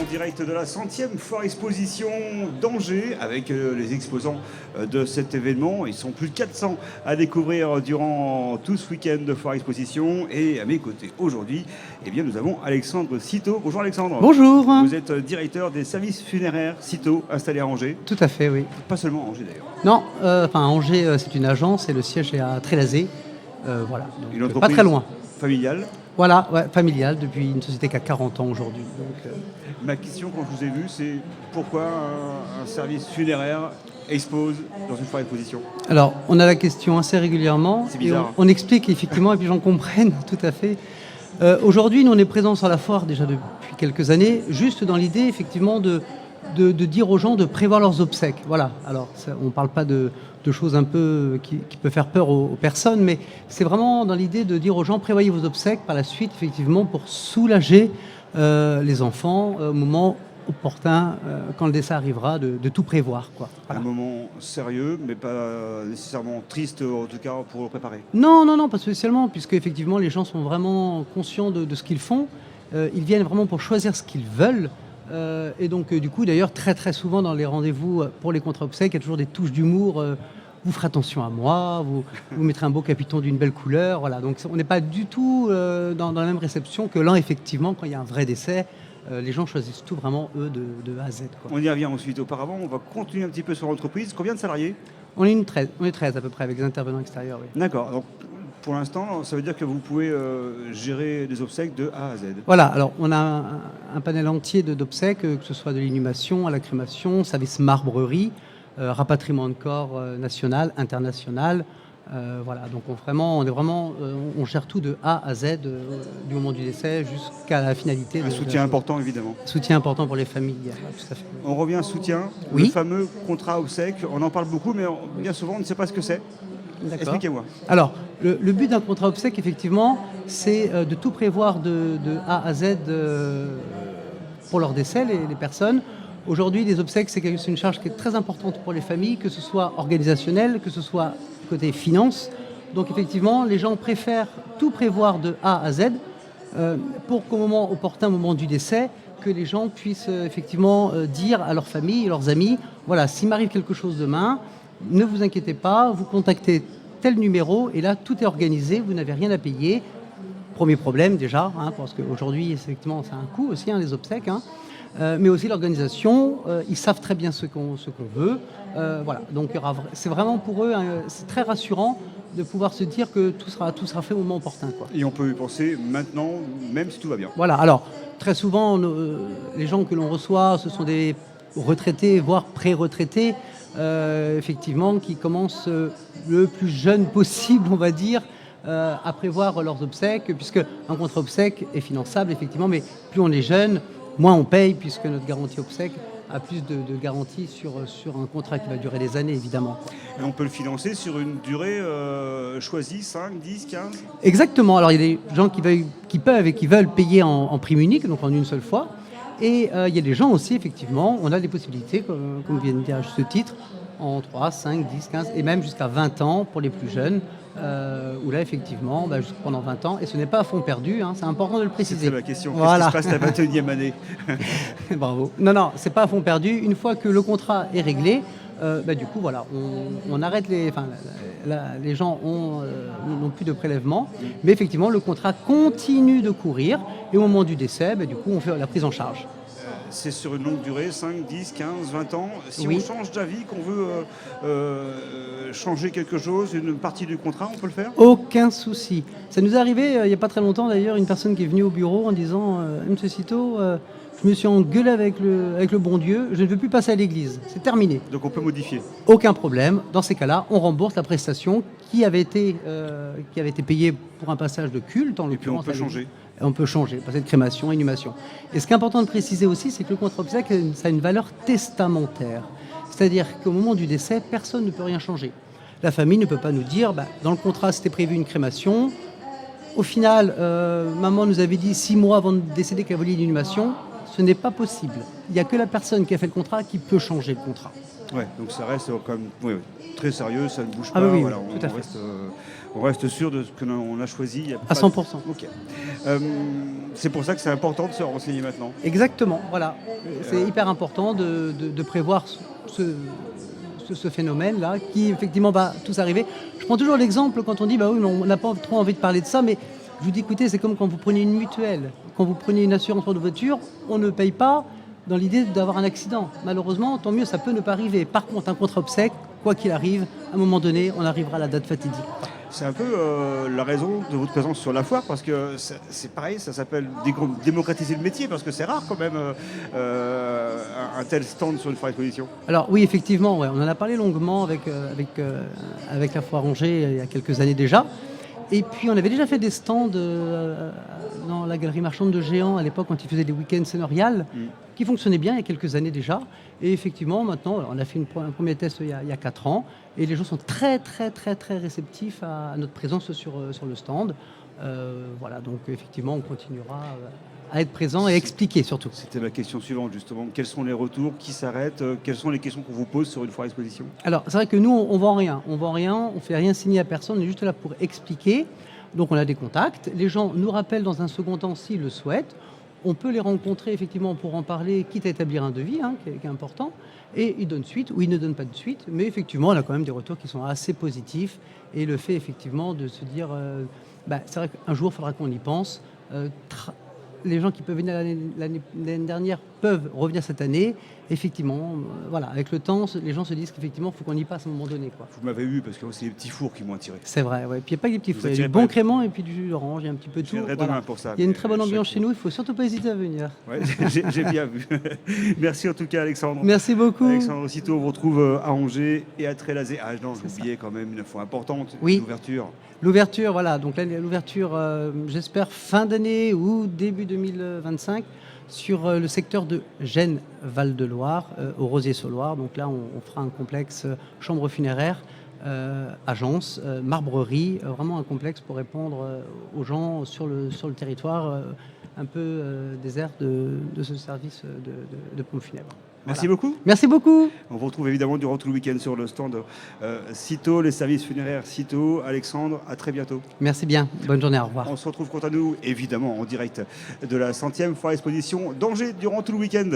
direct de la 100e foire exposition d'Angers avec les exposants de cet événement. Ils sont plus de 400 à découvrir durant tout ce week-end de foire exposition. Et à mes côtés aujourd'hui, eh bien, nous avons Alexandre Citeau. Bonjour Alexandre. Bonjour. Vous êtes directeur des services funéraires Citeau installés à Angers. Tout à fait, oui. Pas seulement à Angers d'ailleurs. Non, Angers, c'est une agence et le siège est à Trélazé. Voilà, donc, Une entreprise pas très loin. Familiale. Voilà, ouais, familiale, depuis une société qui a 40 ans aujourd'hui. Ma question quand je vous ai vu, c'est pourquoi un service funéraire expose dans une foire exposition? Alors, on a la question assez régulièrement. C'est bizarre. On explique effectivement et puis j'en comprenne tout à fait. Aujourd'hui, nous, on est présents sur la foire déjà depuis quelques années, juste dans l'idée effectivement de dire aux gens de prévoir leurs obsèques. Voilà. Alors, on ne parle pas de choses un peu qui peuvent faire peur aux personnes, mais c'est vraiment dans l'idée de dire aux gens prévoyez vos obsèques par la suite, effectivement, pour soulager les enfants au moment opportun, quand le décès arrivera, de tout prévoir, quoi. Voilà. Un moment sérieux, mais pas nécessairement triste, en tout cas, pour le préparer. Non, pas spécialement, puisque effectivement, les gens sont vraiment conscients de ce qu'ils font. Ils viennent vraiment pour choisir ce qu'ils veulent. Et donc, du coup, d'ailleurs, très très souvent dans les rendez-vous pour les contrats obsèques, il y a toujours des touches d'humour. Vous ferez attention à moi, vous mettrez un beau capiton d'une belle couleur. Voilà. Donc, on n'est pas du tout dans la même réception que là, effectivement, quand il y a un vrai décès. Les gens choisissent tout vraiment, eux, de A à Z, quoi. On y revient ensuite. Auparavant, on va continuer un petit peu sur l'entreprise. Combien de salariés? On est 13 à peu près, avec des intervenants extérieurs, oui. D'accord. Donc, pour l'instant, ça veut dire que vous pouvez gérer des obsèques de A à Z. Voilà, alors on a un panel entier d'obsèques, que ce soit de l'inhumation à la crémation, service marbrerie, rapatriement de corps national, international. Voilà, donc on gère tout de A à Z, du moment du décès jusqu'à la finalité. Un soutien important, évidemment. Soutien important pour les familles, tout à fait. On revient au soutien, Oui. le fameux contrat obsèque. On en parle beaucoup, mais bien souvent, on ne sait pas ce que c'est. D'accord. Expliquez-moi. Alors, le but d'un contrat obsèque, effectivement, c'est de tout prévoir de A à Z pour leur décès, les personnes. Aujourd'hui, les obsèques, c'est une charge qui est très importante pour les familles, que ce soit organisationnel, que ce soit côté finance. Donc, effectivement, les gens préfèrent tout prévoir de A à Z pour qu'au moment opportun, au moment du décès, que les gens puissent effectivement dire à leur famille, leurs amis, voilà, s'il m'arrive quelque chose demain, ne vous inquiétez pas, vous contactez tel numéro et là, tout est organisé, vous n'avez rien à payer. Premier problème déjà, parce qu'aujourd'hui, effectivement, c'est un coût aussi, les obsèques, mais aussi l'organisation, ils savent très bien ce qu'on veut. Voilà, donc c'est vraiment pour eux, c'est très rassurant de pouvoir se dire que tout sera fait au moment opportun, quoi. Et on peut y penser maintenant, même si tout va bien. Voilà, alors très souvent, les gens que l'on reçoit, ce sont des retraités, voire pré-retraités, effectivement, qui commencent le plus jeune possible, on va dire, à prévoir leurs obsèques, puisque un contrat obsèque est finançable, effectivement, mais plus on est jeune, moins on paye, puisque notre garantie obsèque a plus de garantie sur un contrat qui va durer des années, évidemment. Et on peut le financer sur une durée choisie, 5, 10, 15? Exactement. Alors, il y a des gens qui peuvent et qui veulent payer en prime unique, donc en une seule fois. Et il y a des gens aussi, effectivement, on a des possibilités, comme vous venez de dire à ce titre, en 3, 5, 10, 15 et même jusqu'à 20 ans pour les plus jeunes, où là, effectivement, pendant 20 ans, et ce n'est pas à fond perdu, c'est important de le préciser. C'est ma question. Voilà. Qu'est-ce qui se passe la 21e année? Bravo. Non, c'est pas à fond perdu. Une fois que le contrat est réglé, du coup, voilà, on arrête les gens n'ont plus de prélèvement, mais effectivement, le contrat continue de courir et au moment du décès, du coup, on fait la prise en charge. C'est sur une longue durée, 5, 10, 15, 20 ans. Si Oui. on change d'avis, qu'on veut changer quelque chose, une partie du contrat, on peut le faire? Aucun souci. Ça nous est arrivé il n'y a pas très longtemps d'ailleurs, une personne qui est venue au bureau en disant M. Citeau, je me suis engueulé avec le bon Dieu, je ne veux plus passer à l'église. C'est terminé. Donc on peut modifier. Aucun problème. Dans ces cas-là, on rembourse la prestation qui avait été payée pour un passage de culte. Et puis on peut changer. On peut changer, passer de crémation à inhumation. Et ce qui est important de préciser aussi, c'est que le contrat obsèque, ça a une valeur testamentaire. C'est-à-dire qu'au moment du décès, personne ne peut rien changer. La famille ne peut pas nous dire, dans le contrat, c'était prévu une crémation. Au final, maman nous avait dit 6 mois avant de décéder qu'elle voulait une inhumation. Ce n'est pas possible. Il n'y a que la personne qui a fait le contrat qui peut changer le contrat. Ouais, donc ça reste quand même très sérieux, ça ne bouge Ah pas. oui, oui, Voilà, tout à fait. on reste sûr de ce que l'on a choisi. Il y a À pas 100%. Ok. C'est pour ça que c'est important de se renseigner maintenant. Exactement, voilà. C'est hyper important de prévoir ce phénomène-là qui effectivement va tous arriver. Je prends toujours l'exemple quand on dit bah oui, mais on n'a pas trop envie de parler de ça, mais je vous dis écoutez, c'est comme quand vous prenez une mutuelle, quand vous prenez une assurance pour de voiture, on ne paye pas dans l'idée d'avoir un accident. Malheureusement, tant mieux, ça peut ne pas arriver. Par contre, un contrat obsèque, quoi qu'il arrive, à un moment donné, on arrivera à la date fatidique. C'est un peu la raison de votre présence sur la foire, parce que c'est pareil, ça s'appelle démocratiser le métier, parce que c'est rare quand même un tel stand sur une foire exposition. Alors oui, effectivement, ouais, on en a parlé longuement avec la foire Angers il y a quelques années déjà. Et puis on avait déjà fait des stands dans la galerie marchande de Géant à l'époque quand ils faisaient des week-ends sénoriales qui fonctionnaient bien il y a quelques années déjà. Et effectivement maintenant on a fait un premier test il y a 4 ans et les gens sont très très très très réceptifs à notre présence sur le stand. Voilà, donc effectivement on continuera à être présent et expliquer surtout. C'était ma question suivante justement. Quels sont les retours? Qui s'arrêtent? Quelles sont les questions qu'on vous pose sur une foire exposition? Alors c'est vrai que nous on vend rien, on fait rien signer à personne, on est juste là pour expliquer. Donc on a des contacts, les gens nous rappellent dans un second temps s'ils le souhaitent. On peut les rencontrer effectivement pour en parler, quitte à établir un devis, qui est important. Et ils donnent suite ou ils ne donnent pas de suite. Mais effectivement, on a quand même des retours qui sont assez positifs. Et le fait effectivement de se dire, c'est vrai qu'un jour, il faudra qu'on y pense. Les gens qui peuvent venir l'année dernière peuvent revenir cette année. Effectivement, voilà, avec le temps, les gens se disent qu'effectivement, il faut qu'on y passe à un moment donné, quoi. Vous m'avez eu parce que c'est les petits fours qui m'ont attiré. C'est vrai, ouais. Puis il n'y a pas que des petits Vous fours, il y a attirez du pas bon les- crément et puis du jus d'orange, il y a un petit peu de Je tout. viendrai Voilà. demain pour ça. Il y a une mais très bonne ambiance chaque chez nous, il ne faut surtout pas hésiter à venir. Ouais, j'ai bien vu. Merci en tout cas, Alexandre. Merci beaucoup. Alexandre Citeaux, on vous retrouve à Angers et à Trélazé. Ah non, j'ai C'est oublié quand même une info importante, Oui. l'ouverture. L'ouverture, voilà. Donc là, l'ouverture, j'espère fin d'année ou début 2025 sur le secteur de Gênes-Val-de-Loire, au Rosier-sur-Loire. Donc là, on fera un complexe chambre funéraire, agence, marbrerie, vraiment un complexe pour répondre aux gens sur le territoire un peu désert de ce service de pompes funèbres. Merci Voilà. beaucoup. Merci beaucoup. On vous retrouve évidemment durant tout le week-end sur le stand Citeaux, les services funéraires Citeaux. Alexandre, à très bientôt. Merci bien. Bonne journée. Au revoir. On se retrouve quant à nous, évidemment, en direct de la 100e foire exposition d'Angers durant tout le week-end.